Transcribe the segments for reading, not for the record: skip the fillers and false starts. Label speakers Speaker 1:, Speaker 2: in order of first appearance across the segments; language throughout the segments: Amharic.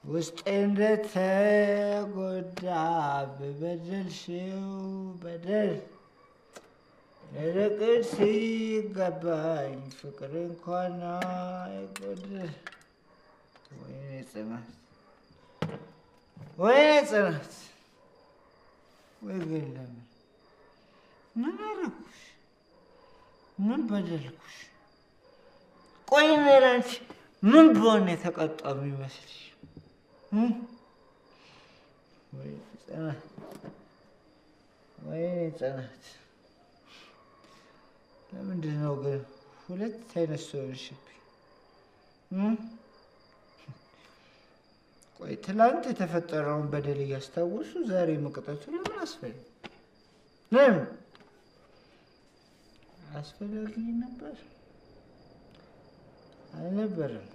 Speaker 1: ውስጤ እንደተጎዳ በበደልሽው በደል ለርቅት ሲገባኝ ፍቅር እንኳን አይጎድል ወይኔ ጽናት ወይ ግን ለምን ምን አደረኩሽ? ምን በደልኩሽ? ቆይ እኔ ላንቺ ምን ብሆን የተቀጣሁ የሚመስልሽ? ወይኔ ጽናት ለምንድን ነው ግን ሁለት አይነት ሰው ሆንሽብኝ? ቆይ ትላንት የተፈጠረውን በደል እያስታወሱ ዛሬ መቅጣቱ ለምን አስፈለገ? ለምን አስፈላጊ ነበር? አልነበረም እኮ።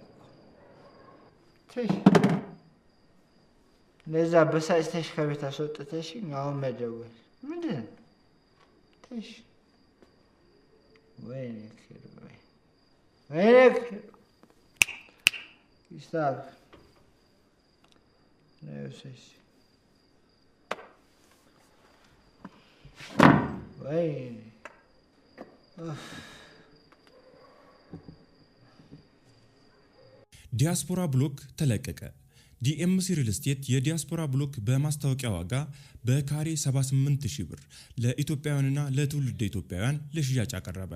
Speaker 1: ተይ ለዛ በሳጭተሽ ከቤት አስወጥተሽኝ አሁን መደወል ምንድን ነው? ተይሽ። ወይኔ ሂሳብ ነውሰሽ ወይኔ
Speaker 2: ዲያስፖራ ብሎክ ተለቀቀ። ዲኤምሲ ሪል ስቴት የዲያስፖራ ብሎክ በማስታወቂያ ዋጋ በካሬ 78,000 ብር ለኢትዮጵያውያንና ለትውልደ ኢትዮጵያውያን ለሽያጭ አቀረበ።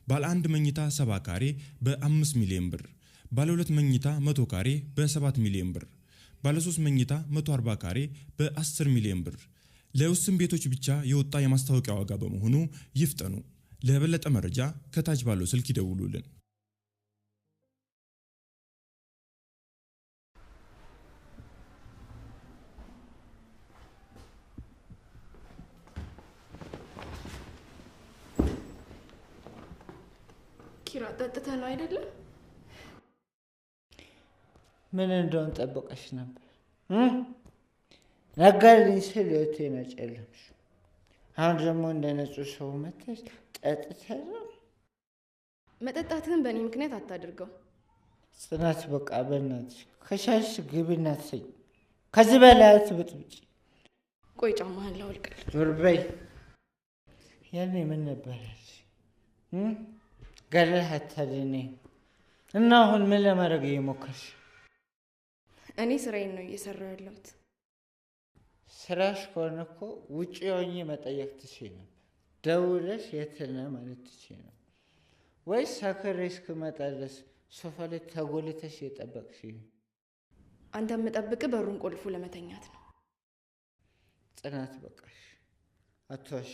Speaker 2: ባለ 1 መኝታ 70 ካሬ በ5 ሚሊዮን ብር፣ ባለ 2 መኝታ 100 ካሬ በ7 ሚሊዮን ብር፣ ባለ 3 መኝታ 140 ካሬ በ10 ሚሊዮን ብር ለውስን ቤቶች ብቻ የወጣ የማስታወቂያ ዋጋ በመሆኑ ይፍጠኑ። ለበለጠ መረጃ ከታች ባለው ስልክ ይደውሉልን።
Speaker 3: ኪራ ጠጥተህ ነው አይደለም?
Speaker 1: ምን እንደሆነ ጠብቀሽ ነበር? ነገርልኝ ስል ህይወቴን አጨለምሽ። አሁን ደግሞ እንደነጹ ሰው መተሽ ጠጥተህ ነው?
Speaker 3: መጠጣትህን በእኔ ምክንያት አታድርገው
Speaker 1: ጽናት። በቃ በእናትሽ ከሻሽ ግቢና ተኝ። ከዚህ በላይ አትብጥብጪ።
Speaker 3: ቆይ ጫማህን ላውልቅልህ።
Speaker 1: ዞር በይ። ያኔ ምን ነበረሽ? ገለህ አታድኔ እና አሁን ምን ለማድረግ እየሞከርሽ?
Speaker 3: እኔ ስራዬን ነው እየሰራሁ ያለሁት።
Speaker 1: ስራሽ ከሆነ እኮ ውጪ ሆኜ መጠየቅ ትችይ ነበር። ደውለሽ የት ነህ ማለት ትችይ ነበር። ወይስ ሰክሬ እስክመጣ ድረስ ሶፋ ላይ ተጎልተሽ የጠበቅሽኝ?
Speaker 3: አንተ የምጠብቅህ በሩን ቆልፎ ለመተኛት ነው።
Speaker 1: ጽናት በቃሽ፣ አትዋሺ።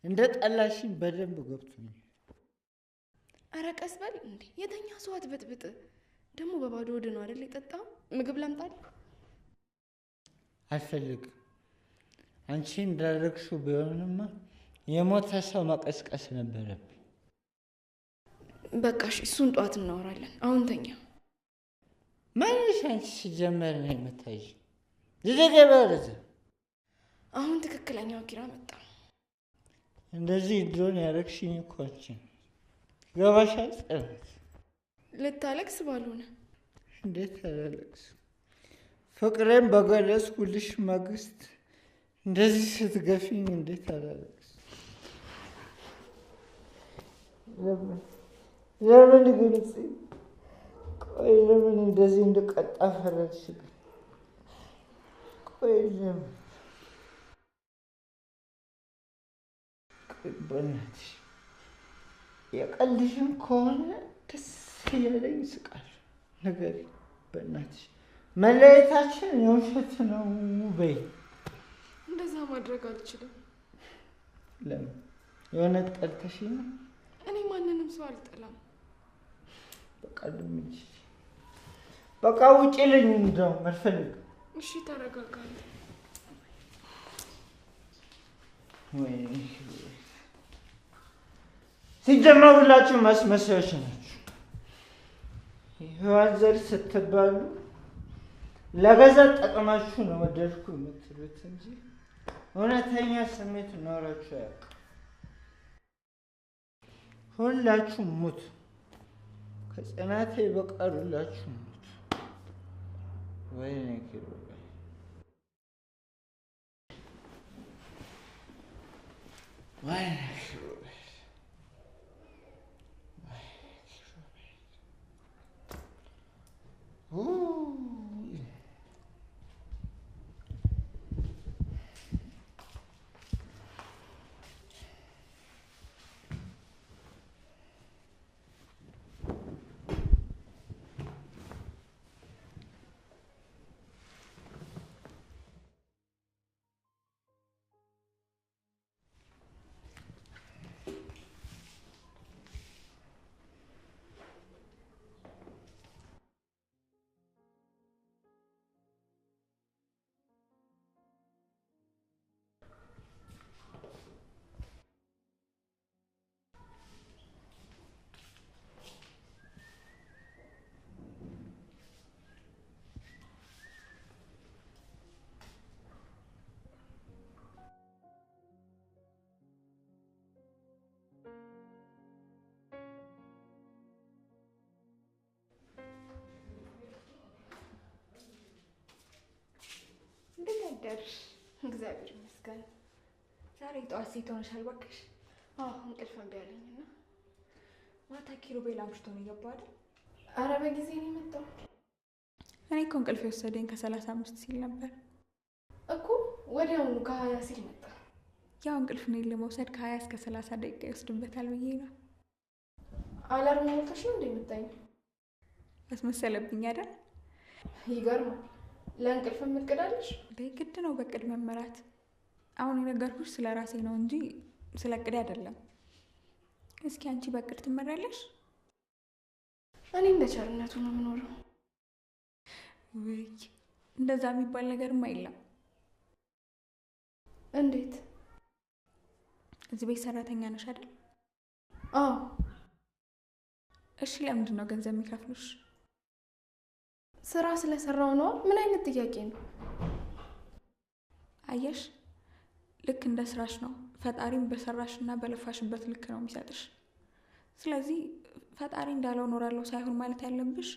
Speaker 1: እንደ ጠላሽኝ በደንብ ገብቶኛል።
Speaker 3: ኧረ ቀስ በል እንዴ! የተኛ ሰው አትበጥብጥ። ደግሞ በባዶ ወደ ነው አይደል የጠጣው? ምግብ ላምጣልህ?
Speaker 1: አልፈልግም። አንቺ እንዳደረግሽው ቢሆንማ የሞተ ሰው መቀስቀስ ነበረብኝ።
Speaker 3: በቃ እሺ፣ እሱን ጠዋት እናወራለን። አሁን ተኛ።
Speaker 1: ማንሽ አንቺ ሲጀመር ነው የምታይሽ? ዝገበረዘ
Speaker 3: አሁን ትክክለኛው ኪራ መጣ።
Speaker 1: እንደዚህ ድሮን ያረግሽኝ እኮ አንቺ ገባሻል? ጽናት
Speaker 3: ልታለቅስ ባልሆነ
Speaker 1: እንዴት አላለቅስ? ፍቅሬን በገለጽኩልሽ ማግስት እንደዚህ ስትገፊኝ እንዴት አላለቅስ? ለምን ግልጽ? ቆይ ለምን እንደዚህ እንድቀጣ ፈረድሽብኝ? ቆይ ለምን? ቆይ በእናትሽ የቀልድሽን ከሆነ ደስ እያለኝ ስቃለሁ። ንገሪኝ በእናትሽ። መለየታችን የውሸት ነው በይ።
Speaker 3: እንደዛ ማድረግ አልችልም።
Speaker 1: ለምን? የሆነ ጠልተሽኝ ነው?
Speaker 3: እኔ ማንንም ሰው አልጠላም።
Speaker 1: በቃ ልምጂ። በቃ ውጪልኝ። እንደው አልፈልግም።
Speaker 3: እሺ ተረጋጋ።
Speaker 1: ወይኔ ሲጀመር ሁላችሁ ማስመሰያዎች ናችሁ። ህይወት ዘር ስትባሉ ለገዛ ጥቅማችሁ ነው ወደድኩ የምትሉት እንጂ እውነተኛ ስሜት ኖራችሁ አያውቅም። ሁላችሁም ሙቱ። ከጽናቴ በቀር ሁላችሁም ሙቱ። ወይኔ ኪሩቤል ወይኔ ኪሩቤል
Speaker 3: እንዴት አደርሽ? እግዚአብሔር ይመስገን። ዛሬ ጠዋት ሴት ሆነሻል እባክሽ። እንቅልፍ እምቢ አለኝና ማታ ኪሩቤል አምሽቶ ነው የገባው አይደል? ኧረ በጊዜ ነው የመጣው። እኔ እኮ እንቅልፍ የወሰደኝ ከ35 ሲል ነበር እኮ ወዲያውኑ ከ20 ሲል መጣ። ያው እንቅልፍ ነው ለመውሰድ ከ20 እስከ 30 ደቂቃ ይወስድበታል ብዬ ነው። አላርም ሞልተሽ ነው እንደምታይ አስመሰለብኝ አይደል? ይገርማል። ለእንቅልፍ የምትቀዳለሽ? በግድ ነው በቅድ መመራት። አሁን የነገርኩሽ ስለ ራሴ ነው እንጂ ስለ ቅድ አይደለም። እስኪ አንቺ በቅድ ትመራለሽ? እኔ እንደ ቸርነቱ ነው የምኖረው። ወይ እንደዛ የሚባል ነገርማ የለም። እንዴት? እዚህ ቤት ሰራተኛ ነሽ አይደል? አዎ። እሺ ለምንድን ነው ገንዘብ የሚከፍሉሽ? ስራ ስለሰራው ነው። ምን አይነት ጥያቄ ነው? አየሽ ልክ እንደ ስራሽ ነው። ፈጣሪም በሰራሽና በለፋሽበት ልክ ነው የሚሰጥሽ። ስለዚህ ፈጣሪ እንዳለው ኖራለሁ ሳይሆን ማለት ያለብሽ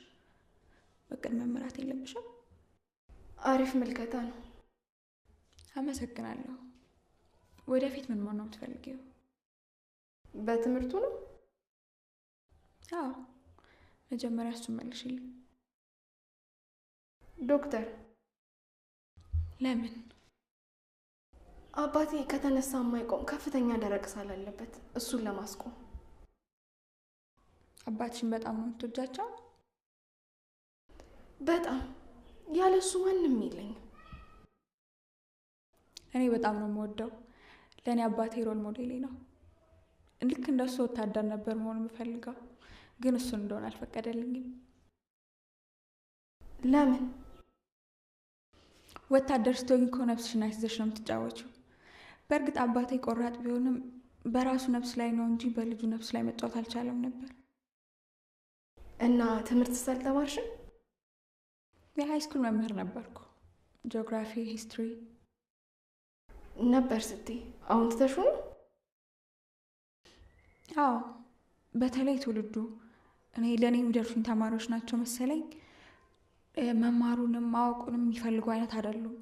Speaker 3: በቅድ መመራት የለብሽም። አሪፍ ምልከታ ነው። አመሰግናለሁ። ወደፊት ምን መሆን ነው የምትፈልጊው? በትምህርቱ ነው? አዎ። መጀመሪያ እሱን መልሽልኝ። ዶክተር። ለምን? አባቴ ከተነሳ የማይቆም ከፍተኛ ደረቅ ሳል አለበት። እሱን ለማስቆም። አባትሽን በጣም ነው የምትወጃቸው? በጣም። ያለሱ ማንም የለኝም። እኔ በጣም ነው የምወደው። ለእኔ አባቴ ሮል ሞዴሌ ነው። ልክ እንደሱ ወታደር ነበር መሆን የምፈልገው፣ ግን እሱን እንደሆነ አልፈቀደልኝም። ለምን? ወታደር ስትሆኚ እኮ ነፍስሽን አይዘሽ ነው የምትጫወቺው። በእርግጥ አባቴ ቆራጥ ቢሆንም በራሱ ነፍስ ላይ ነው እንጂ በልጁ ነፍስ ላይ መጫወት አልቻለም ነበር። እና ትምህርት ሳልተማርሽም? የሃይ ስኩል መምህር ነበርኩ። ጂኦግራፊ፣ ሂስትሪ ነበር ስትይ አሁን ትተሹ ነው? አዎ። በተለይ ትውልዱ እኔ ለእኔ የሚደርሱኝ ተማሪዎች ናቸው መሰለኝ። መማሩንም ማወቁንም የሚፈልጉ አይነት አይደሉም።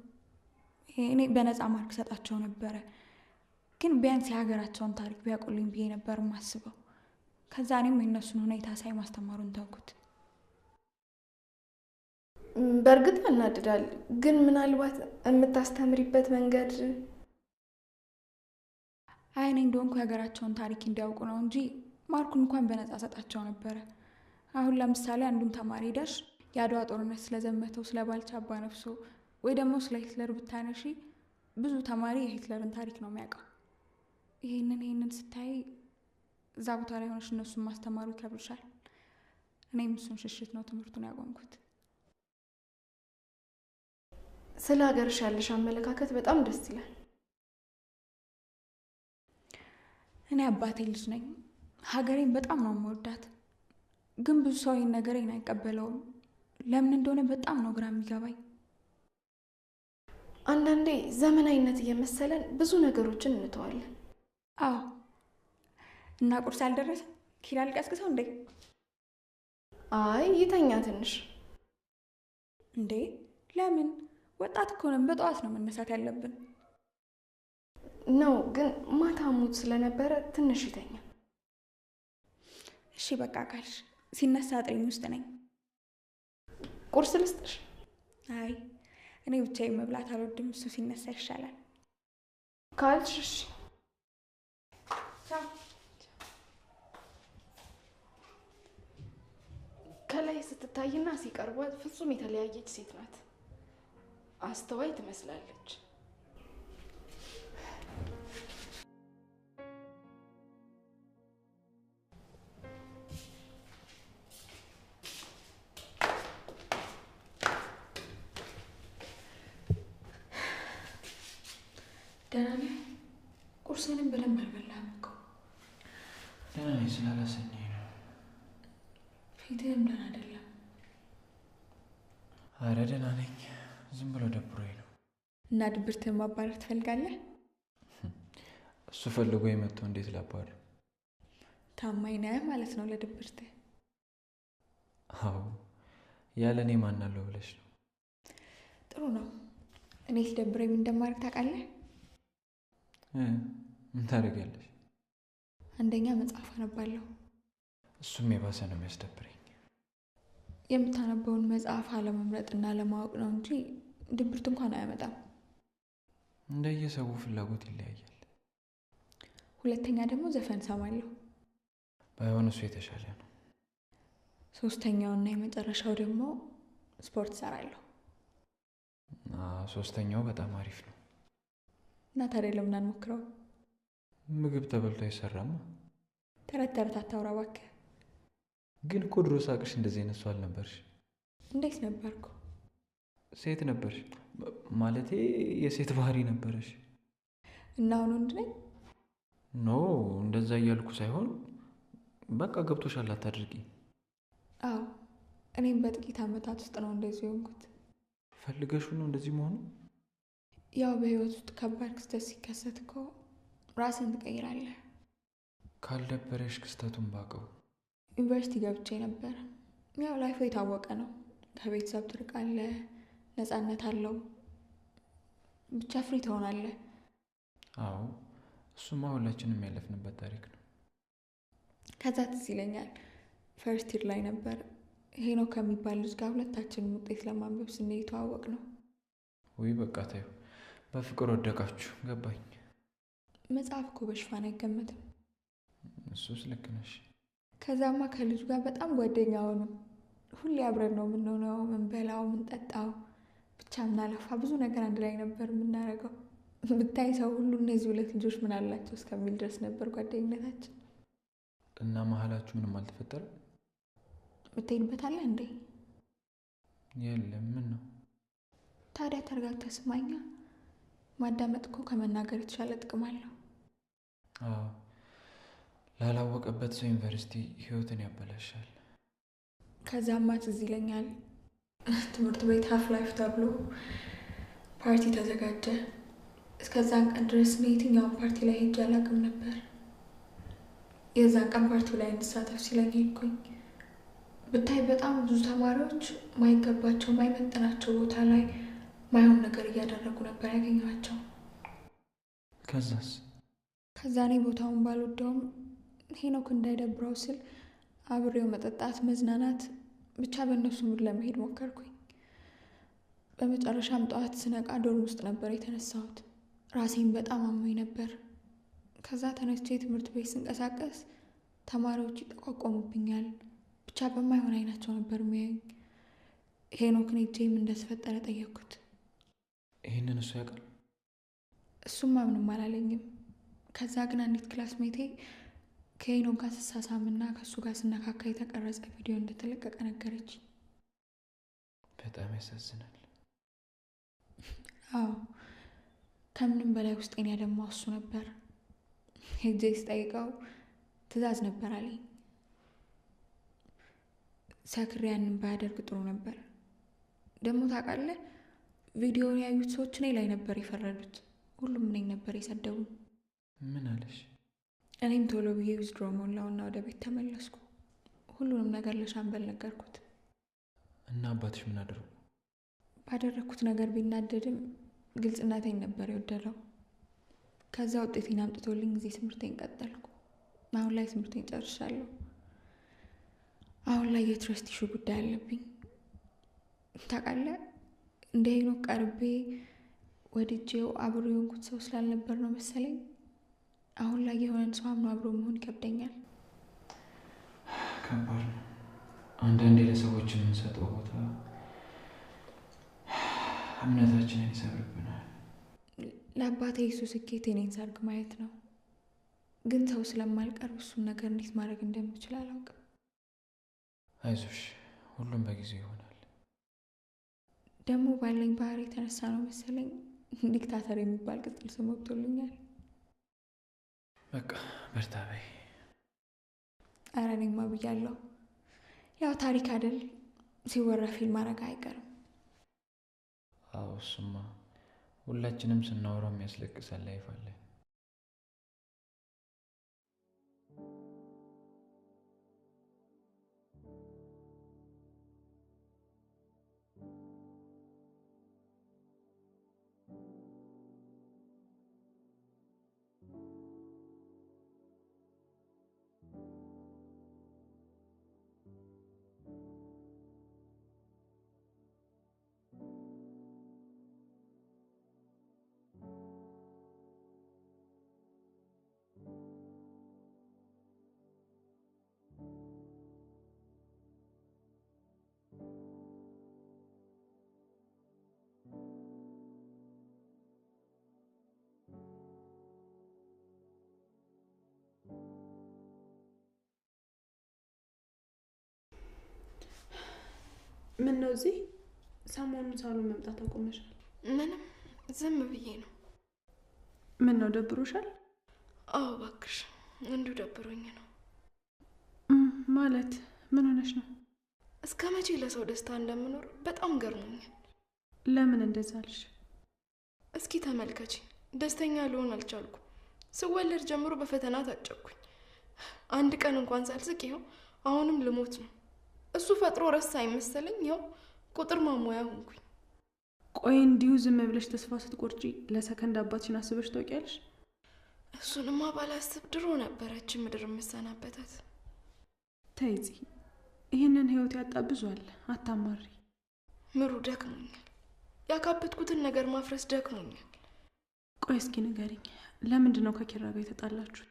Speaker 3: እኔ በነፃ ማርክ ሰጣቸው ነበረ፣ ግን ቢያንስ የሀገራቸውን ታሪክ ቢያውቁልኝ ብዬ ነበር የማስበው። ከዛ እኔም የእነሱን ሁኔታ ሳይ ማስተማሩን ተውኩት። በእርግጥ ያናድዳል፣ ግን ምናልባት የምታስተምሪበት መንገድ እኔ እንደሆንኩ የሀገራቸውን ታሪክ እንዲያውቁ ነው እንጂ ማርኩን እንኳን በነፃ ሰጣቸው ነበረ። አሁን ለምሳሌ አንዱን ተማሪ ሄደሽ የአድዋ ጦርነት ስለዘመተው ስለ ባልቻ አባ ነፍሶ ወይ ደግሞ ስለ ሂትለር ብታነሺ ብዙ ተማሪ የሂትለርን ታሪክ ነው የሚያውቀው። ይሄንን ስታይ እዛ ቦታ ላይ ሆነሽ እነሱን ማስተማሩ ይከብድሻል። እኔም እሱን ሽሽት ነው ትምህርቱን ያቆምኩት። ስለ ሀገርሽ ያለሽ አመለካከት በጣም ደስ ይላል። እኔ አባቴ ልጅ ነኝ። ሀገሬን በጣም ነው የምወዳት። ግን ብዙ ሰው ይህን ነገሬን አይቀበለውም። ለምን እንደሆነ በጣም ነው ግራ የሚገባኝ። አንዳንዴ ዘመናዊነት እየመሰለን ብዙ ነገሮችን እንተዋለን። አዎ። እና ቁርስ አልደረሰ? ኪራ ልቀስቅሰው እንዴ? አይ ይተኛ ትንሽ። እንዴ ለምን? ወጣት እኮ ነን፣ በጠዋት ነው መነሳት ያለብን።
Speaker 4: ነው ግን ማታ ሙት ስለነበረ ትንሽ ይተኛ።
Speaker 3: እሺ በቃ ካልሽ ሲነሳ ጥሪኝ ውስጥ ነኝ።
Speaker 4: ቁርስ ልስጥሽ?
Speaker 3: አይ እኔ ብቻዬን መብላት አልወድም፣ እሱ ሲነሳ ይሻላል
Speaker 4: ካልሽ እሺ። ከላይ ስትታይና ሲቀርቧት ፍጹም የተለያየች ሴት ናት። አስተዋይ ትመስላለች።
Speaker 3: ደህና ነህ? ቁርስንም በደንብ አልበላህም እኮ።
Speaker 1: ደህና ነኝ ስላላሰኘኝ ነው።
Speaker 3: ፊትህም ደህና አይደለም።
Speaker 1: አረ ደህና ነኝ፣ ዝም ብሎ ደብሮኝ ነው።
Speaker 3: እና ድብርትህን ማባረር ትፈልጋለህ?
Speaker 1: እሱ ፈልጎ የመጣው እንዴት ላባረር?
Speaker 3: ታማኝ ነህ ማለት ነው ለድብርትህ?
Speaker 1: አዎ፣ ያለ እኔ ማን አለው ብለሽ ነው?
Speaker 3: ጥሩ ነው። እኔ ሲደብረኝ ምን እንደማደርግ ታውቃለህ?
Speaker 1: ምን ታደርጊያለሽ?
Speaker 3: አንደኛ መጽሐፍ አነባለሁ።
Speaker 1: እሱም የባሰ ነው የሚያስደብረኝ።
Speaker 3: የምታነበውን መጽሐፍ አለመምረጥና ለማወቅ ነው እንጂ ድብርት እንኳን አያመጣም።
Speaker 1: እንደየሰው ፍላጎት ይለያያል።
Speaker 3: ሁለተኛ ደግሞ ዘፈን ሰማለሁ።
Speaker 1: ባይሆን እሱ የተሻለ ነው።
Speaker 3: ሶስተኛውና የመጨረሻው ደግሞ ስፖርት ሰራለሁ።
Speaker 1: ሶስተኛው በጣም አሪፍ ነው።
Speaker 3: እና ታዲያ ለምን አንሞክረው?
Speaker 1: ምግብ ተበልቶ አይሰራማ።
Speaker 3: ተረት ተረት አታውራ እባክህ።
Speaker 1: ግን እኮ ድሮ ሳቅሽ እንደዚህ አይነት ሰው አልነበርሽ።
Speaker 3: እንዴት ነበርኩ?
Speaker 1: ሴት ነበርሽ፣ ማለቴ የሴት ባህሪ ነበረሽ።
Speaker 3: እና አሁን ወንድ ነኝ?
Speaker 1: ኖ እንደዛ እያልኩ ሳይሆን በቃ ገብቶሻል፣ አታድርጊ።
Speaker 3: አዎ እኔም በጥቂት ዓመታት ውስጥ ነው እንደዚህ ሆንኩት።
Speaker 1: ፈልገሹ ነው እንደዚህ መሆኑ?
Speaker 3: ያው በህይወት ውስጥ ከባድ ክስተት ሲከሰት እኮ ራስን ትቀይራለህ።
Speaker 1: ካልደበረሽ ክስተቱን ባቀው።
Speaker 3: ዩኒቨርሲቲ ገብቼ ነበር። ያው ላይፉ የታወቀ ነው። ከቤተሰብ ትርቃለህ፣ ነፃነት አለው፣ ብቻ ፍሪ ትሆናለህ።
Speaker 1: አዎ እሱማ ሁላችንም ያለፍንበት ታሪክ ነው።
Speaker 3: ከዛ ትዝ ይለኛል ፈርስት ይር ላይ ነበር ሄኖክ ከሚባል ልጅ ጋር ሁለታችንም ውጤት ለማንበብ ስንሄድ የተዋወቅ ነው።
Speaker 1: ወይ በቃ ታዩ፣ በፍቅር ወደቃችሁ። ገባኝ።
Speaker 3: መጽሐፍ እኮ በሽፋን አይገመትም።
Speaker 1: እሱስ ልክ ነሽ።
Speaker 3: ከዛማ ከልጁ ጋር በጣም ጓደኛ ሆኑ። ሁሌ አብረን ነው የምንሆነው፣ ምንበላው፣ ምንጠጣው፣ ብቻ ምናለፋ ብዙ ነገር አንድ ላይ ነበር የምናደርገው። ብታይ ሰው ሁሉ እነዚህ ሁለት ልጆች ምን አላቸው እስከሚል ድረስ ነበር ጓደኝነታችን።
Speaker 1: እና መሀላችሁ ምንም አልተፈጠረም?
Speaker 3: ብትሄድበታለህ እንዴ?
Speaker 1: የለም። ምን ነው
Speaker 3: ታዲያ? ተረጋግተህ ስማኛ። ማዳመጥ እኮ ከመናገር የተሻለ ጥቅም አለው።
Speaker 1: አዎ፣ ላላወቀበት ሰው ዩኒቨርሲቲ ህይወትን ያበላሻል።
Speaker 3: ከዛማ ትዝ ይለኛል ትምህርት ቤት ሀፍ ላይፍ ተብሎ ፓርቲ ተዘጋጀ። እስከዛን ቀን ድረስ የትኛውን ፓርቲ ላይ ሄጄ አላውቅም ነበር። የዛን ቀን ፓርቲው ላይ እንድሳተፍ ሲለኝ ሄድኩኝ። ብታይ በጣም ብዙ ተማሪዎች ማይገባቸው ማይመጥናቸው ቦታ ላይ ማይሆን ነገር እያደረጉ ነበር ያገኘኋቸው። ከዛ እኔ ቦታውን ባልወደውም ሄኖክ እንዳይደብረው ስል አብሬው መጠጣት፣ መዝናናት፣ ብቻ በእነሱ ሙድ ለመሄድ ሞከርኩኝ። በመጨረሻም ጠዋት ስነቃ ዶርም ውስጥ ነበር የተነሳሁት። ራሴን በጣም አሞኝ ነበር። ከዛ ተነስቼ ትምህርት ቤት ስንቀሳቀስ ተማሪዎች ይጠቋቋሙብኛል። ብቻ በማይሆን አይናቸው ነበር የሚያዩኝ። ሄኖክን ሄጄ ምን እንደተፈጠረ ጠየቅኩት።
Speaker 1: ይህንን እሱ ያውቃል?
Speaker 3: እሱማ ምንም አላለኝም። ከዛ ግን አንዲት ክላስሜቴ ከሄኖክ ጋር ስሳሳምና ከእሱ ጋር ስነካካ የተቀረጸ ቪዲዮ እንደተለቀቀ ነገረች።
Speaker 1: በጣም ያሳዝናል።
Speaker 3: አዎ፣ ከምንም በላይ ውስጤን ያደማው እሱ ነበር። ሄጄ ስጠይቀው ትዕዛዝ ነበር አለኝ። ሰክሬ ያንን ባያደርግ ጥሩ ነበር። ደግሞ ታውቃለህ፣ ቪዲዮውን ያዩት ሰዎች እኔ ላይ ነበር የፈረዱት። ሁሉም እኔን ነበር የሰደቡኝ።
Speaker 1: ምን አለሽ?
Speaker 3: እኔም ቶሎ ብዬ ዊዝድሮ ሞላውና ወደ ቤት ተመለስኩ። ሁሉንም ነገር ለሻምበል ነገርኩት።
Speaker 1: እና አባትሽ ምን አደረጉ?
Speaker 3: ባደረኩት ነገር ቢናደድም ግልጽነቴን ነበር የወደደው። ከዛ ውጤቴን አምጥቶልኝ እዚህ ትምህርቴን ቀጠልኩ። አሁን ላይ ትምህርቴን ጨርሻለሁ። አሁን ላይ የትረስት ኢሹ ጉዳይ አለብኝ። ታውቃለህ፣ እንደ ሄኖክ ቀርቤ ወድጄው አብሮ የሆንኩት ሰው ስላልነበር ነው መሰለኝ አሁን ላይ የሆነን ሰው አምኖ አብሮ መሆን ይከብደኛል።
Speaker 5: ከባድ ነው። አንዳንዴ ለሰዎች የምንሰጠው ቦታ እምነታችንን ይሰብርብናል።
Speaker 3: ለአባቴ የሱ ስኬት የኔን ሰርግ ማየት ነው። ግን ሰው ስለማልቀርብ እሱን ነገር እንዴት ማድረግ እንደምችል አላውቅም።
Speaker 5: አይዞሽ፣ ሁሉም በጊዜው ይሆናል።
Speaker 3: ደግሞ ባለኝ ባህሪ የተነሳ ነው መሰለኝ ዲክታተር የሚባል ቅጽል ስም ወጥቶልኛል።
Speaker 5: በቃ በርታ በይ።
Speaker 3: ኧረ እኔማ ብያለሁ። ያው ታሪክ አይደል ሲወራ ፊልም ማድረግ አይቀርም።
Speaker 5: አዎ እሱማ ሁላችንም ስናወራው የሚያስለቅሰን ላይፍ አለ።
Speaker 6: ምን ነው እዚህ ሰሞኑን ሳሎን መምጣት አቆመሻል?
Speaker 4: ምንም ዝም ብዬ ነው።
Speaker 6: ምን ነው ደብሮሻል?
Speaker 4: አዎ እባክሽ እንዲሁ ደብሮኝ ነው።
Speaker 6: ማለት ምን ሆነሽ ነው?
Speaker 4: እስከ መቼ ለሰው ደስታ እንደምኖር በጣም ገርሞኛል።
Speaker 6: ለምን እንደዛ አልሽ?
Speaker 4: እስኪ ተመልከቺ፣ ደስተኛ ልሆን አልቻልኩም። ስወለድ ጀምሮ በፈተና ታጨኩኝ። አንድ ቀን እንኳን ሳልስቅ ይኸው አሁንም ልሞት ነው። እሱ ፈጥሮ ረሳኝ መሰለኝ ይኸው ቁጥር ማሟያ ሆንኩኝ።
Speaker 6: ቆይ እንዲሁ ዝም ብለሽ ተስፋ ስትቆርጪ ለሰከንድ አባትሽን አስበሽ ታውቂያለሽ?
Speaker 4: እሱንማ ባላስብ ድሮ ነበረች ምድር መሰናበታት።
Speaker 6: ተይዚ፣ ይህንን ህይወት ያጣ ብዙ አለ፣ አታማሪ።
Speaker 4: ምሩ ደክሞኛል። ያካበትኩትን ነገር ማፍረስ ደክሞኛል።
Speaker 6: ቆይ እስኪ ንገሪኝ፣ ለምንድን ነው ከኪራ ጋር የተጣላችሁ?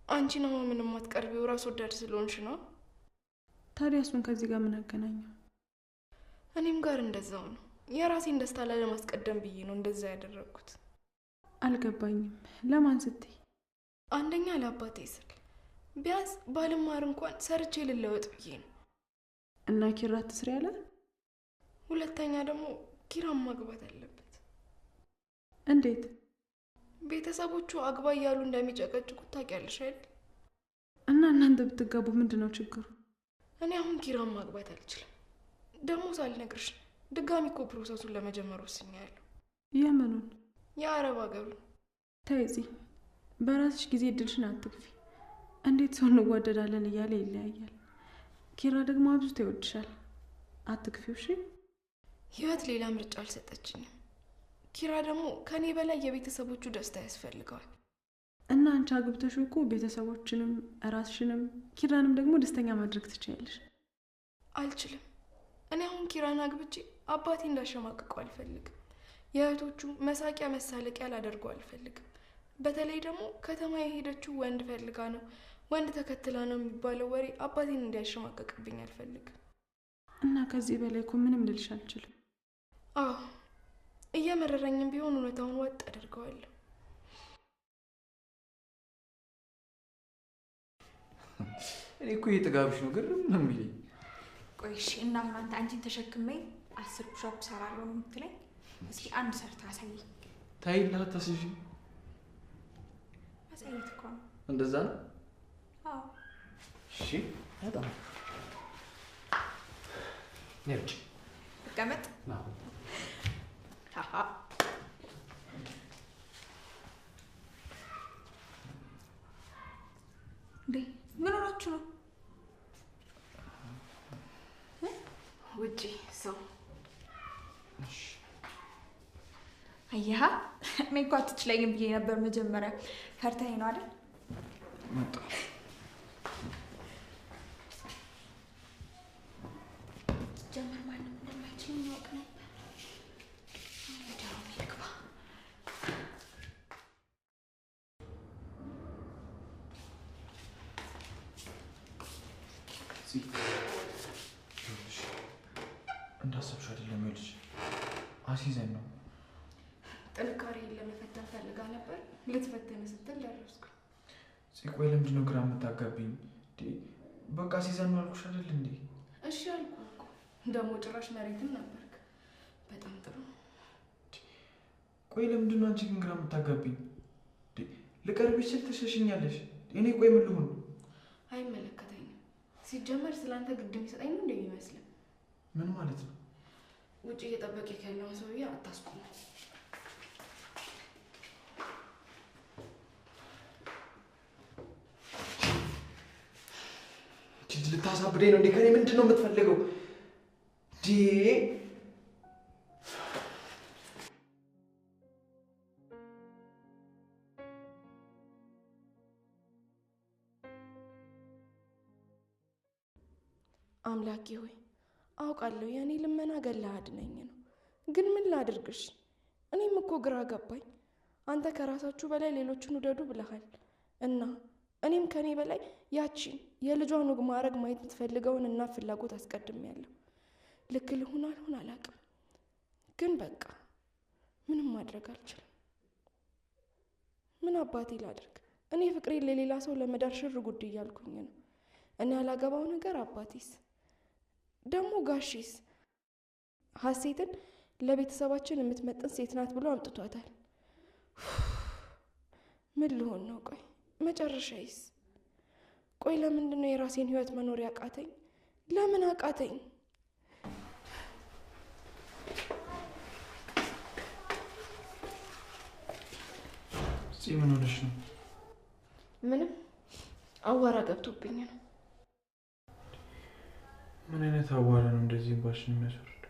Speaker 4: አንቺ ነው ምንም አትቀርቢው፣ ራስ ወዳድ ስለሆንሽ ነው።
Speaker 6: ታዲያ እሱን ከዚህ ጋር ምን አገናኘው?
Speaker 4: እኔም ጋር እንደዛው ነው። የራሴን ደስታ ለማስቀደም ብዬ ነው እንደዛ ያደረኩት።
Speaker 6: አልገባኝም። ለማን ስትይ?
Speaker 4: አንደኛ ለአባቴ ስል ቢያንስ ባልማር እንኳን ሰርቼ ልለወጥ ብዬ ነው።
Speaker 6: እና ኪራ ትስሪ ያለ?
Speaker 4: ሁለተኛ ደግሞ ኪራም ማግባት አለበት።
Speaker 6: እንዴት?
Speaker 4: ቤተሰቦቹ አግባ እያሉ እንደሚጨቀጭቁት ታውቂያለሽ አይደል?
Speaker 6: እና እናንተ ብትጋቡ ምንድነው ችግሩ?
Speaker 4: እኔ አሁን ኪራም ማግባት አልችልም። ደግሞ ሳልነግርሽ ድጋሚ እኮ ፕሮሰሱን ለመጀመር ወስኛለሁ።
Speaker 6: የምኑን?
Speaker 4: የአረብ ሀገሩን።
Speaker 6: ተይዚ፣ በራስሽ ጊዜ እድልሽን አትግፊ። እንዴት ሰው እንዋደዳለን እያለ ይለያያል። ኪራ ደግሞ አብዝቶ ይወድሻል። አትግፊው እሺ?
Speaker 4: ህይወት ሌላ ምርጫ አልሰጠችኝም። ኪራ ደግሞ ከኔ በላይ የቤተሰቦቹ ደስታ ያስፈልገዋል።
Speaker 6: እና አንቺ አግብተሽ እኮ ቤተሰቦችንም ራስሽንም ኪራንም ደግሞ ደስተኛ ማድረግ ትችያለሽ።
Speaker 4: አልችልም። እኔ አሁን ኪራን አግብቼ አባቴ እንዳሸማቅቀው አልፈልግም። የእህቶቹ መሳቂያ መሳለቂያ ላደርገው አልፈልግም። በተለይ ደግሞ ከተማ የሄደችው ወንድ ፈልጋ ነው፣ ወንድ ተከትላ ነው የሚባለው ወሬ አባቴን እንዲያሸማቅቅብኝ አልፈልግም።
Speaker 6: እና ከዚህ በላይ እኮ ምንም ልልሽ አልችልም።
Speaker 4: አዎ እየመረረኝም ቢሆን እውነታውን ወጥ አደርገዋለሁ።
Speaker 5: እኔ እኮ የጥጋብሽ ነው ግርም ነው የሚለኝ።
Speaker 3: ቆይ እሺ፣ እና አሁን አንቺን ተሸክሜ 10 ፑሽ-አፕ ሰራለሁ ነው የምትለኝ? እስኪ አንድ ሰርታ አሳየኝ።
Speaker 5: ታይላ ተስጂ
Speaker 3: አሳየት እኮ ነው።
Speaker 5: እንደዛ ነው?
Speaker 3: አዎ።
Speaker 5: እሺ በጣም ነጭ
Speaker 3: ተቀመጥ።
Speaker 5: ነው።
Speaker 3: ሃሃ ምን ሆናችሁ ነው?
Speaker 4: ውጪ ሰው።
Speaker 5: እሺ
Speaker 3: አየሃ እኔ እኮ አትችለኝም ብዬ ነበር መጀመሪያ። ፈርተኸኝ ነው አይደል?
Speaker 5: መጣ
Speaker 3: ጀመር ማንም እንደማይችል ያውቅ ነበር። ወዲያው ይግባ።
Speaker 5: እንዳሰብሽው አይደለም ልጅ አሲዘን ነው።
Speaker 4: ጥንካሬን ለመፈተን ፈልጋ ነበር። ልትፈተን ስትል ደረስኩ።
Speaker 5: ቆይ ለምንድን ነው ግራ የምታጋቢኝ? በቃ አሲዘን ነው አልኩሽ አይደል እንዴ?
Speaker 4: እሺ አልኩህ እኮ። ደግሞ ጭራሽ መሬትም ነበርክ። በጣም ጥሩ።
Speaker 5: ቆይ ለምንድን ነው አንቺ ግን ግራ የምታጋቢኝ? ልቀርብሽ ስል ትሸሽኛለሽ። እኔ ቆይ ምን ልሁን?
Speaker 4: አይመለከተኝም። ሲጀመር ስላንተ ግድ የሚሰጠኝ ነው እንደሚመስልህ።
Speaker 5: ምን ማለት ነው?
Speaker 4: ውጭ እየጠበቀህ ያለውን ሰውዬ አታስቆም።
Speaker 5: ልታሳብደኝ ነው እንዴ? ከኔ ምንድን ነው የምትፈልገው?
Speaker 4: አምላኬ ሆይ አውቃለሁ የኔ ልመና ገላህ አድነኝ ነው። ግን ምን ላድርግሽ? እኔም እኮ ግራ ገባኝ። አንተ ከራሳችሁ በላይ ሌሎችን ውደዱ ብለሃል እና እኔም ከኔ በላይ ያቺን የልጇን ወግ ማድረግ ማየት የምትፈልገውን እና ፍላጎት አስቀድሜያለሁ። ልክ ልሁን አልሁን አላውቅም፣ ግን በቃ ምንም ማድረግ አልችልም። ምን አባቴ ላድርግ? እኔ ፍቅሬን ለሌላ ሰው ለመዳር ሽር ጉድ እያልኩኝ ነው። እኔ ያላገባው ነገር አባቴስ ደግሞ ጋሼስ ሀሴትን ለቤተሰባችን የምትመጥን ሴት ናት ብሎ አምጥቷታል። ምን ልሆን ነው? ቆይ መጨረሻዬስ? ቆይ ለምንድን ነው የራሴን ህይወት መኖር ያቃተኝ? ለምን አቃተኝ?
Speaker 5: ምን ሆነሽ ነው?
Speaker 4: ምንም አዋራ ገብቶብኝ ነው።
Speaker 5: ምን አይነት አዋራ ነው እንደዚህ ባሽን የሚያስወርድ?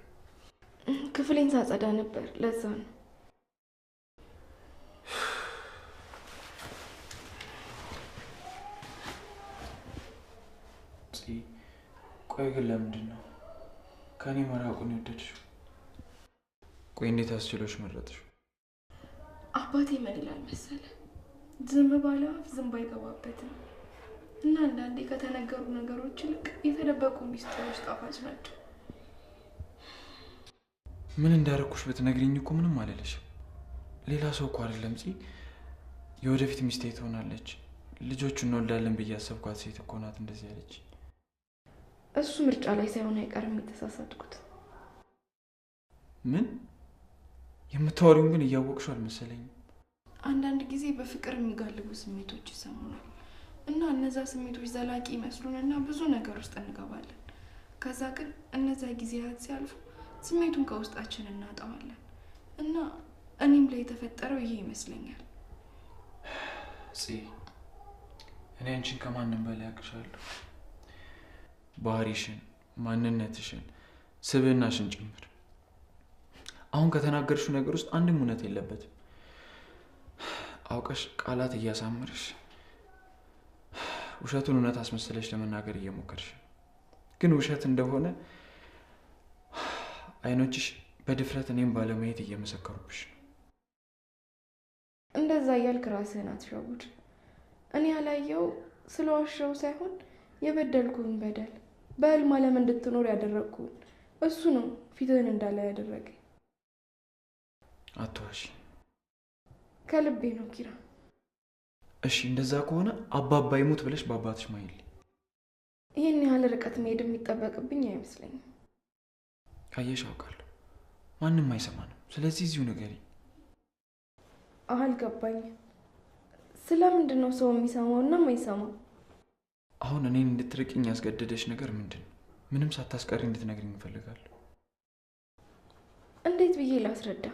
Speaker 4: ክፍሌን ሳጸዳ ነበር፣ ለዛ ነው።
Speaker 5: ቆይ ግን ለምንድን ነው ከኔ መራቁን የወደድሽው? ቆይ እንዴት አስችሎሽ መረጥሽው?
Speaker 4: አባቴ ምን ይላል መሰለህ? ዝም ባለ አፍ ዝም ባይገባበትም እና አንዳንዴ ከተነገሩ ነገሮች ይልቅ የተደበቁ ሚስጥሮች ጣፋጭ ናቸው።
Speaker 5: ምን እንዳደረኩሽ ብትነግሪኝ እኮ ምንም አልልሽም። ሌላ ሰው እኮ አይደለም የወደፊት ሚስቴ ትሆናለች፣ ልጆቹን እንወልዳለን ብዬ ያሰብኳት ሴት እኮ ናት እንደዚህ ያለች።
Speaker 4: እሱ ምርጫ ላይ ሳይሆን አይቀርም የተሳሳትኩት።
Speaker 5: ምን የምታወሪውን ግን እያወቅሽው አልመሰለኝም።
Speaker 4: አንዳንድ ጊዜ በፍቅር የሚጋልቡ ስሜቶች ይሰሙናል እና እነዛ ስሜቶች ዘላቂ ይመስሉንና ብዙ ነገር ውስጥ እንገባለን። ከዛ ግን እነዛ ጊዜያት ሲያልፉ ስሜቱን ከውስጣችን እናጣዋለን እና እኔም ላይ የተፈጠረው ይሄ ይመስለኛል።
Speaker 5: እኔ አንቺን ከማንም በላይ አውቅሻለሁ። ባህሪሽን፣ ማንነትሽን፣ ስብዕናሽን ጭምር። አሁን ከተናገርሽው ነገር ውስጥ አንድም እውነት የለበትም። አውቀሽ ቃላት እያሳመርሽ ውሸቱን እውነት አስመስለሽ ለመናገር እየሞከርሽ፣ ግን ውሸት እንደሆነ አይኖችሽ በድፍረት እኔም ባለማየት እየመሰከሩብሽ ነው።
Speaker 4: እንደዛ እያልክ ራስህን አትሸውድ። እኔ ያላየው ስለዋሸው ሳይሆን የበደልኩን በደል በህልም ዓለም እንድትኖር ያደረግኩን እሱ ነው ፊትህን እንዳለ ያደረገ።
Speaker 5: አትዋሺ።
Speaker 4: ከልቤ ነው ኪራ።
Speaker 5: እሺ እንደዛ ከሆነ አባባ ይሙት ብለሽ በአባትሽ ማይል።
Speaker 4: ይህን ያህል ርቀት መሄድ የሚጠበቅብኝ አይመስለኝም።
Speaker 5: አየሽ፣ አውቃለሁ ማንም አይሰማንም። ስለዚህ እዚሁ ንገሪኝ።
Speaker 4: አልገባኝም። ስለምንድን ነው ሰው የሚሰማውና የማይሰማው?
Speaker 5: አሁን እኔን እንድትርቅኝ ያስገደደሽ ነገር ምንድን ነው? ምንም ሳታስቀሪ እንድትነግሪኝ እፈልጋለሁ።
Speaker 4: እንዴት ብዬ ላስረዳ?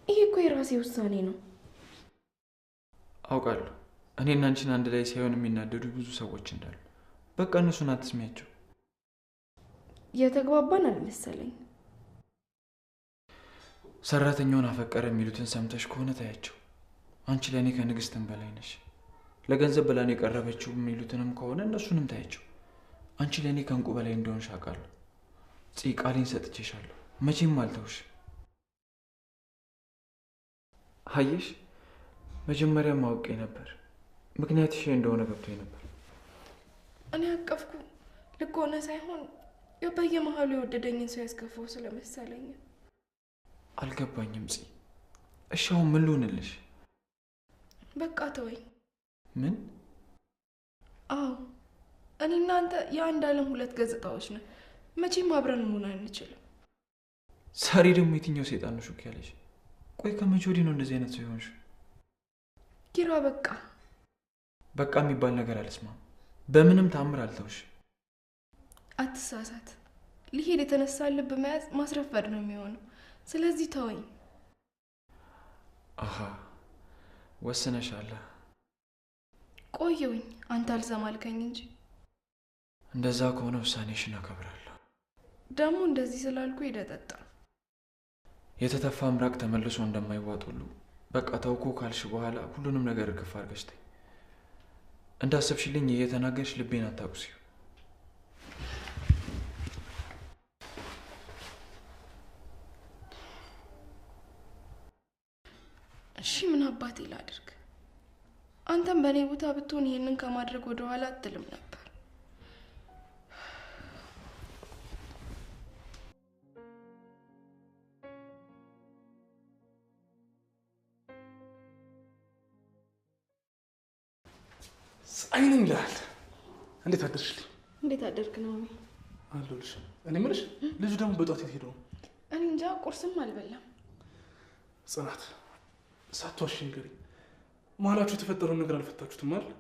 Speaker 4: ይሄ እኮ የራሴ ውሳኔ ነው።
Speaker 5: አውቃለሁ እኔና አንቺን አንድ ላይ ሳይሆን የሚናደዱ ብዙ ሰዎች እንዳሉ። በቃ እነሱን አትስሚያቸው።
Speaker 4: የተግባባን አልመሰለኝ።
Speaker 5: ሰራተኛውን አፈቀረ የሚሉትን ሰምተሽ ከሆነ ታያቸው። አንቺ ለእኔ ከንግስትም በላይ ነሽ። ለገንዘብ ብላን የቀረበችው የሚሉትንም ከሆነ እነሱንም ታያቸው። አንቺ ለእኔ ከእንቁ በላይ እንደሆንሽ አውቃለሁ። ቃሌን ሰጥቼሻለሁ። መቼም አልተውሽ። አየሽ፣ መጀመሪያም አውቄ ነበር። ምክንያትሽ እንደሆነ ገብቶኝ ነበር።
Speaker 4: እኔ አቀፍኩ ልክ ሆነ ሳይሆን በየመሃሉ የወደደኝን ሰው ያስከፋው ስለመሰለኝ።
Speaker 5: አልገባኝም እሺ አሁን ምን ልሆንልሽ?
Speaker 4: በቃ ተወኝ።
Speaker 5: ምን?
Speaker 4: አዎ እኔ እናንተ የአንድ ዓለም ሁለት ገጽታዎች ነን። መቼም አብረን መሆን አንችልም።
Speaker 5: ዛሬ ደግሞ የትኛው ሰይጣን ነው ሹክ ያለሽ? ቆይ ከመቼ ወዲህ ነው እንደዚህ አይነት ሰው የሆንሽ?
Speaker 4: ኪራ በቃ
Speaker 5: የሚባል ነገር አልስማም። በምንም ታምር አልተውሽ።
Speaker 4: አትሳሳት። ሊሄድ የተነሳ ልብ መያዝ ማስረፈድ ነው የሚሆነው። ስለዚህ ተወኝ።
Speaker 5: አሃ ወስነሻል።
Speaker 4: ቆየውኝ አንተ አልሰማልከኝ እንጂ።
Speaker 5: እንደዛ ከሆነ ውሳኔሽን አከብራለሁ።
Speaker 4: ደግሞ እንደዚህ ስላልኩ ይደጠጣ
Speaker 5: የተተፋ ምራቅ ተመልሶ እንደማይዋጥ ሁሉ በቃ ተውኩ ካልሽ በኋላ ሁሉንም ነገር እርግፍ አድርገሽ ተይ። እንዳሰብሽልኝ እየተናገርሽ ልቤን አታቁሲው።
Speaker 4: እሺ ምን አባቴ ላድርግ? አንተም በኔ ቦታ ብትሆን ይሄንን ከማድረግ ወደ ኋላ አትልም ነበር።
Speaker 7: አይነኝ ይላል። እንዴት አደርሽልኝ?
Speaker 4: እንዴት አደርክ ነው?
Speaker 7: አለሁልሽ። እኔ የምልሽ ልጁ ደግሞ በጧት የት ሄደው?
Speaker 4: እኔ እንጃ፣ ቁርስም አልበላም።
Speaker 7: ጽናት ሳትዋሺ ንገሪኝ። መሀላችሁ የተፈጠረውን ነገር አልፈታችሁትም አይደል?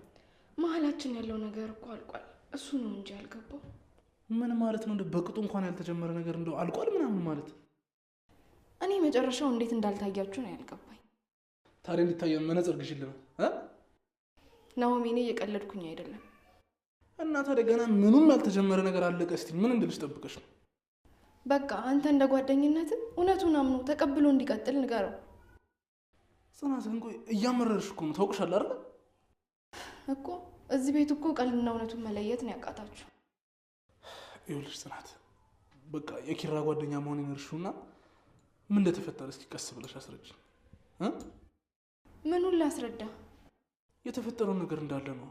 Speaker 4: መሀላችን ያለው ነገር እኮ አልቋል። እሱ ነው እንጂ አልገባው።
Speaker 7: ምን ማለት ነው? በቅጡ እንኳን ያልተጀመረ ነገር እንደው አልቋል ምናምን ማለት?
Speaker 4: እኔ መጨረሻው እንዴት እንዳልታያችሁ ነው ያልገባኝ።
Speaker 7: ታዲያ እንዲታየን መነጽር ግዢልን እ
Speaker 4: ናሆሚ፣ እኔ እየቀለድኩኝ አይደለም።
Speaker 7: እና ታዲያ ገና ምኑም ያልተጀመረ ነገር አለቀ ስትል ምን እንድልሽ ጠብቀሽ ነው?
Speaker 4: በቃ አንተ እንደ ጓደኝነት እውነቱን አምኖ ተቀብሎ እንዲቀጥል ንገረው።
Speaker 7: ጽናት ግን ቆይ እያመረርሽ እኮ ነው። ታውቅሻል አይደል?
Speaker 4: እኮ እዚህ ቤት እኮ ቀልድና እውነቱን መለየት ነው ያቃታችሁ።
Speaker 7: ይኸውልሽ ጽናት፣ በቃ የኪራ ጓደኛ መሆኔን እርሺውና ምን እንደተፈጠረ እስኪ ቀስ ብለሽ አስረጅኝ እ
Speaker 4: ምኑን ላስረዳ?
Speaker 7: የተፈጠረው ነገር እንዳለ ነው።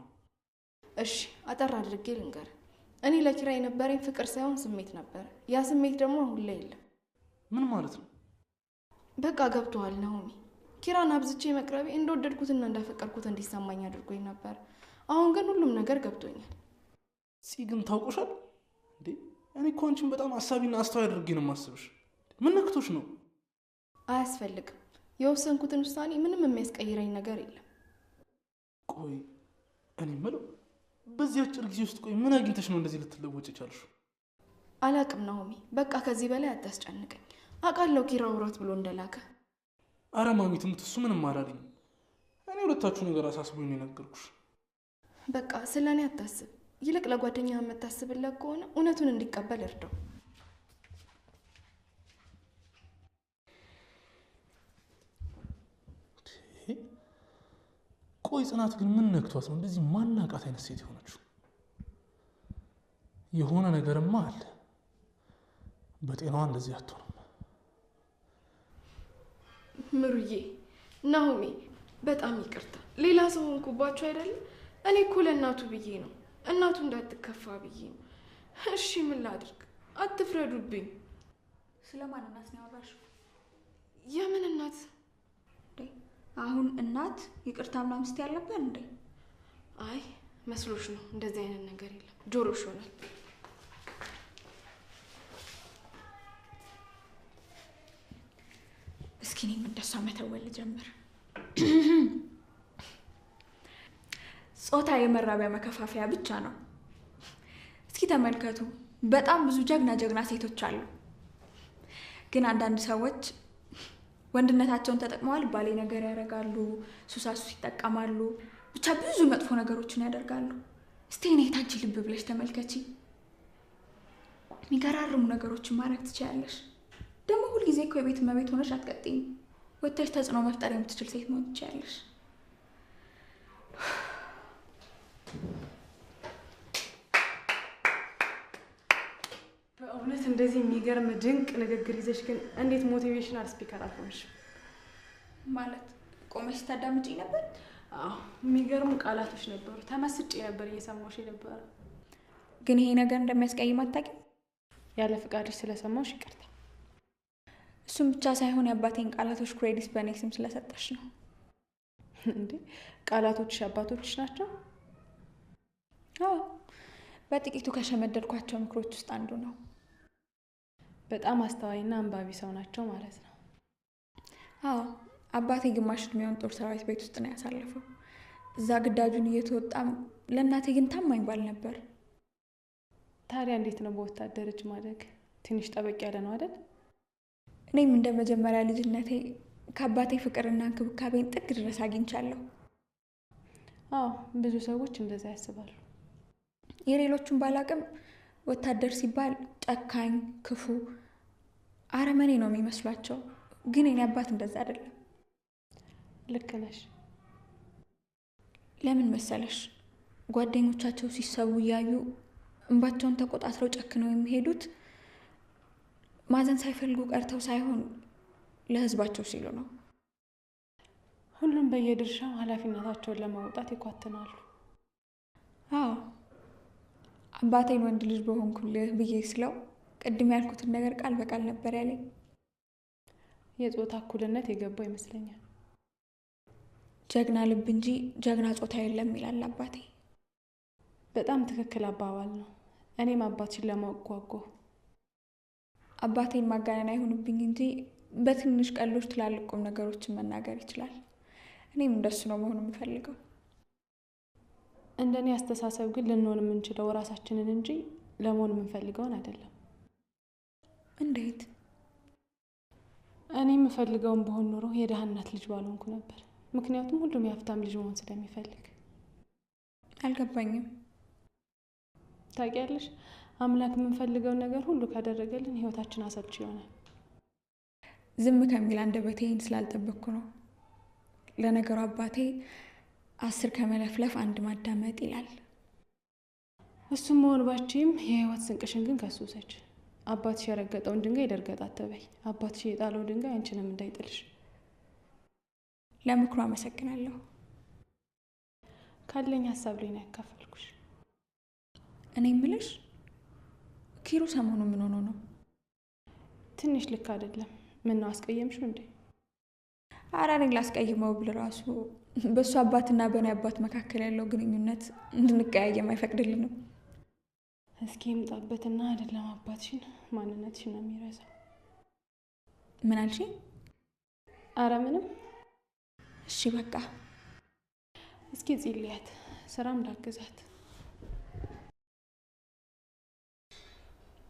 Speaker 4: እሺ አጠር አድርጌ ልንገር። እኔ ለኪራ የነበረኝ ፍቅር ሳይሆን ስሜት ነበር። ያ ስሜት ደግሞ አሁን ላይ የለም።
Speaker 7: ምን ማለት ነው?
Speaker 4: በቃ ገብቶሃል ናሆሚ። ኪራን አብዝቼ መቅረቤ እንደወደድኩትና እንዳፈቀርኩት እንዲሰማኝ አድርጎኝ ነበር። አሁን ግን ሁሉም ነገር ገብቶኛል።
Speaker 7: ግን ታውቆሻል እንዴ? እኔ እኮ አንቺን በጣም አሳቢና አስተዋይ አድርጌ ነው የማስብሽ። ምን ነክቶሽ ነው?
Speaker 4: አያስፈልግም። የወሰንኩትን ውሳኔ ምንም የሚያስቀይረኝ ነገር የለም።
Speaker 7: ቆይ እኔ የምለው በዚህ አጭር ጊዜ ውስጥ ቆይ ምን አግኝተሽ ነው እንደዚህ ልትለወጭ ቻልሽ?
Speaker 4: አላቅም ናሆሚ፣ በቃ ከዚህ በላይ አታስጨንቀኝ። አውቃለሁ ኪራ ውራት ብሎ እንደላከ።
Speaker 7: አረ ማሚ ትሙት፣ እሱ ምንም አላለኝ። እኔ ሁለታችሁ ነገር አሳስቦኝ ነው የነገርኩሽ።
Speaker 4: በቃ ስለኔ አታስብ። ይልቅ ለጓደኛህ የምታስብለት ከሆነ እውነቱን እንዲቀበል እርዳው።
Speaker 7: ቆይ ጽናት ግን ምን ነክቷት ነው እንደዚህ ማናቃት አይነት ሴት የሆነችው? የሆነ ነገርማ አለ። በጤናዋ እንደዚህ አትሆንም።
Speaker 4: ምሩዬ፣ ናሆሚ በጣም ይቅርታ። ሌላ ሰው ሆንኩባችሁ አይደለም? እኔ እኮ ለእናቱ ብዬ ነው፣ እናቱ እንዳትከፋ ብዬ ነው። እሺ ምን ላድርግ? አትፍረዱብኝ።
Speaker 3: ስለማን እናት ነው ያወራሽው?
Speaker 4: የምን እናት?
Speaker 3: አሁን እናት ይቅርታ ምናምን ስትይ አልነበር እንዴ?
Speaker 4: አይ መስሎሽ ነው። እንደዚህ አይነት ነገር የለም። ጆሮሽ ሆናል።
Speaker 3: እስኪ እኔም እንደሷ መተወል ጀምር። ጾታ የመራቢያ መከፋፈያ ብቻ ነው። እስኪ ተመልከቱ፣ በጣም ብዙ ጀግና ሴቶች አሉ። ግን አንዳንድ ሰዎች ወንድነታቸውን ተጠቅመዋል ባሌ ነገር ያደርጋሉ፣ ሱሳሱ ይጠቀማሉ፣ ብቻ ብዙ መጥፎ ነገሮችን ያደርጋሉ። እስቲ እኔ ታንቺ ልብ ብለሽ ተመልከቺ። የሚገራርሙ ነገሮችን ማድረግ ትችያለሽ። ደግሞ ሁልጊዜ እኮ የቤት እመቤት ሆነሽ አትቀጥይም። ወጥተሽ ተጽዕኖ መፍጠር የምትችል ሴት መሆን ትችያለሽ።
Speaker 6: በእውነት እንደዚህ የሚገርም ድንቅ ንግግር ይዘሽ ግን እንዴት ሞቲቬሽናል ስፒከር አልሆንሽም?
Speaker 3: ማለት ቆመሽ ታዳምጪኝ ነበር?
Speaker 6: አዎ የሚገርሙ ቃላቶች ነበሩ። ተመስጬ ነበር እየሰማሁሽ ነበር።
Speaker 3: ግን ይሄ ነገር እንደሚያስቀይም አታውቂም?
Speaker 6: ያለ ፍቃድሽ ስለሰማሁሽ ይቅርታ።
Speaker 3: እሱም ብቻ ሳይሆን የአባቴን ቃላቶች ክሬዲት በእኔ ስም ስለሰጠሽ ነው።
Speaker 6: እንዴ ቃላቶችሽ አባቶችሽ ናቸው?
Speaker 3: አዎ በጥቂቱ ከሸመደድኳቸው ምክሮች ውስጥ አንዱ ነው።
Speaker 6: በጣም አስተዋይና አንባቢ ሰው ናቸው ማለት ነው።
Speaker 3: አዎ አባቴ ግማሽ እድሜውን ጦር ሰራዊት ቤት ውስጥ ነው ያሳለፈው። እዛ ግዳጁን እየተወጣም ለእናቴ ግን ታማኝ ባል ነበር።
Speaker 6: ታዲያ እንዴት ነው በወታደር እጅ ማደግ? ትንሽ ጠበቅ ያለ ነው አይደል?
Speaker 3: እኔም እንደ መጀመሪያ ልጅነቴ ከአባቴ ፍቅርና እንክብካቤን ጥግ ድረስ አግኝቻለሁ።
Speaker 6: አዎ ብዙ ሰዎች እንደዛ ያስባሉ።
Speaker 3: የሌሎቹን ባላቅም ወታደር ሲባል ጨካኝ፣ ክፉ፣ አረመኔ ነው የሚመስሏቸው። ግን የኔ አባት እንደዛ አይደለም።
Speaker 6: ልክ ነሽ።
Speaker 3: ለምን መሰለሽ? ጓደኞቻቸው ሲሰዉ እያዩ እንባቸውን ተቆጣጥረው ጨክነው የሚሄዱት ማዘን ሳይፈልጉ ቀርተው ሳይሆን ለህዝባቸው ሲሉ ነው።
Speaker 6: ሁሉም በየድርሻው ኃላፊነታቸውን ለመውጣት ይኳትናሉ።
Speaker 3: አዎ አባቴን ወንድ ልጅ በሆንኩልህ ብዬ ስለው ቅድም ያልኩትን ነገር ቃል በቃል ነበር ያለኝ።
Speaker 6: የጾታ እኩልነት የገባው ይመስለኛል።
Speaker 3: ጀግና ልብ እንጂ ጀግና ጾታ የለም ይላል አባቴ።
Speaker 6: በጣም ትክክል አባባል ነው። እኔም አባትሽን ለማወቅ ጓጓሁ።
Speaker 3: አባቴን ማጋነን አይሆንብኝ እንጂ በትንሽ ቀሎች ትላልቅ ቁም ነገሮችን መናገር ይችላል። እኔም እንደሱ ነው መሆን የምፈልገው።
Speaker 6: እንደኔ አስተሳሰብ ግን ልንሆን የምንችለው ራሳችንን እንጂ ለመሆን የምንፈልገውን አይደለም።
Speaker 3: እንዴት?
Speaker 6: እኔ የምፈልገውን በሆን ኖሮ የድሃ እናት ልጅ ባልሆንኩ ነበር። ምክንያቱም ሁሉም የሀብታም ልጅ መሆን ስለሚፈልግ።
Speaker 3: አልገባኝም።
Speaker 6: ታውቂያለሽ፣ አምላክ የምንፈልገውን ነገር ሁሉ ካደረገልን ህይወታችን አሰልቺ ይሆናል።
Speaker 3: ዝም ከሚል አንደበቴ ይህን ስላልጠበቅኩ ነው። ለነገሩ አባቴ 10 ከመለፍለፍ 1 ማዳመጥ ይላል።
Speaker 6: እሱም መሆን ባችም የህይወት ስንቅሽን ግን ከሱ ውሰጂ። አባትሽ የረገጠውን ድንጋይ ደርገጥ አትበይ። አባትሽ የጣለው ድንጋይ አንቺንም እንዳይጥልሽ።
Speaker 3: ለምክሩ አመሰግናለሁ።
Speaker 6: ካለኝ ሀሳብ ላይ ነው ያካፈልኩሽ።
Speaker 3: እኔ የምልሽ ኪሩ ሰሞኑ ምን ሆኖ ነው?
Speaker 6: ትንሽ ልክ አይደለም። ምን ነው አስቀየምሽው እንዴ?
Speaker 3: ኧረ እኔን ላስቀይመው ብል ራሱ በእሱ አባትና በእኔ አባት መካከል ያለው ግንኙነት እንድንቀያየም አይፈቅድልንም።
Speaker 6: እስኪ ይምጣበትና አይደለም አባትሽን ማንነትሽን ነው የሚረሳው።
Speaker 3: ምን አልሽኝ?
Speaker 6: ኧረ ምንም።
Speaker 3: እሺ በቃ
Speaker 6: እስኪ ጽልያት ስራም ላግዛት።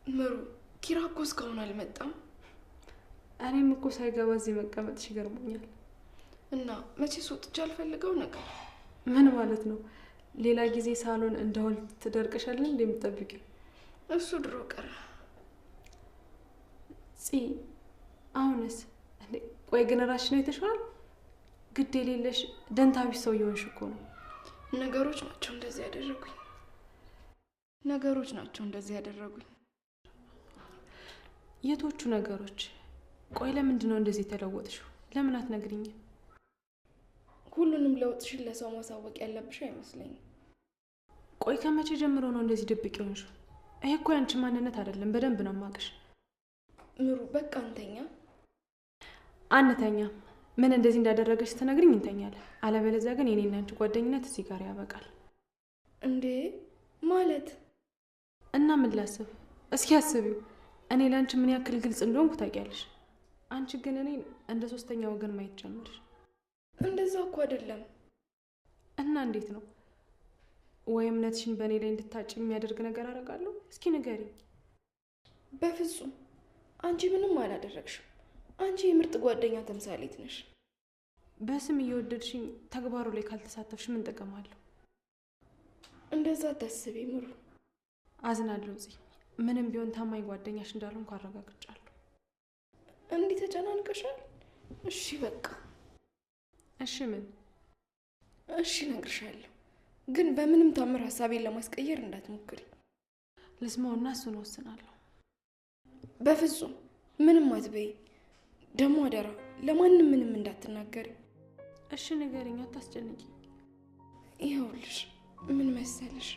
Speaker 4: ምሩ ኪራ እኮ እስካሁን አልመጣም።
Speaker 6: እኔም እኮ ሳይገባ እዚህ መቀመጥሽ ይገርሞኛል።
Speaker 4: እና መቼስ ወጥቼ አልፈልገው ነገር።
Speaker 6: ምን ማለት ነው? ሌላ ጊዜ ሳሎን እንደሆነ ትደርቅሻለን እንደምትጠብቂው?
Speaker 4: እሱ ድሮ ቀረ።
Speaker 6: አሁንስ ቆይ ግን ራስሽ ነው የተሻለ? ግድ የሌለሽ ደንታቢስ ሰው እየሆንሽ እኮ ነው።
Speaker 4: ነገሮች ናቸው እንደዚህ ያደረጉኝ።
Speaker 6: የቶቹ ነገሮች? ቆይ ለምንድን ነው እንደዚህ ተለወጥሽው? ለምን አትነግሪኝም?
Speaker 4: ሁሉንም ለውጥሽን ለሰው ማሳወቅ ያለብሽ አይመስለኝም።
Speaker 6: ቆይ ከመቼ ጀምሮ ነው እንደዚህ ድብቅ የሆንሽው? ይሄ እኮ ያንቺ ማንነት አይደለም። በደንብ ነው የማውቅሽ።
Speaker 4: ምሩ በቃ እንተኛ።
Speaker 6: አንተኛም። ምን እንደዚህ እንዳደረገሽ ስትነግሪኝ እንተኛለን። አለበለዚያ ግን የኔና አንቺ ጓደኝነት እዚህ ጋር ያበቃል።
Speaker 4: እንዴ ማለት?
Speaker 6: እና ምን ላስብ? እስኪ አስቢው። እኔ ለአንቺ ምን ያክል ግልጽ እንደሆንኩ ታውቂያለሽ። አንቺ ግን እኔን እንደ ሶስተኛ ወገን ማየት ጀመርሽ።
Speaker 4: እንደዛ እኮ አይደለም።
Speaker 6: እና እንዴት ነው? ወይ እምነትሽን በእኔ ላይ እንድታጭ የሚያደርግ ነገር አደርጋለሁ? እስኪ ንገሪኝ።
Speaker 4: በፍጹም አንቺ ምንም አላደረግሽም። አንቺ የምርጥ ጓደኛ ተምሳሌት ነሽ።
Speaker 6: በስም እየወደድሽኝ ተግባሩ ላይ ካልተሳተፍሽ ምን ጥቅም አለው?
Speaker 4: እንደዛ አታስቢ ምሩ።
Speaker 6: አዝናለሁ ጽ ምንም ቢሆን ታማኝ ጓደኛሽ እንዳልሆንኩ አረጋግጫለሁ።
Speaker 4: እንዲህ ተጨናንቀሻል? እሺ በቃ
Speaker 6: እሺ ምን?
Speaker 4: እሺ እነግርሻለሁ፣ ግን በምንም ታምር ሀሳቤን ለማስቀየር እንዳትሞክሪ።
Speaker 6: ልስማውና እሱን ወስናለሁ።
Speaker 4: በፍጹም ምንም አትበይ። ደግሞ አደራ ለማንም ምንም እንዳትናገሪ።
Speaker 6: እሺ ንገሪኝ፣ አታስጨንቂ።
Speaker 4: ይኸውልሽ ምን መሰለሽ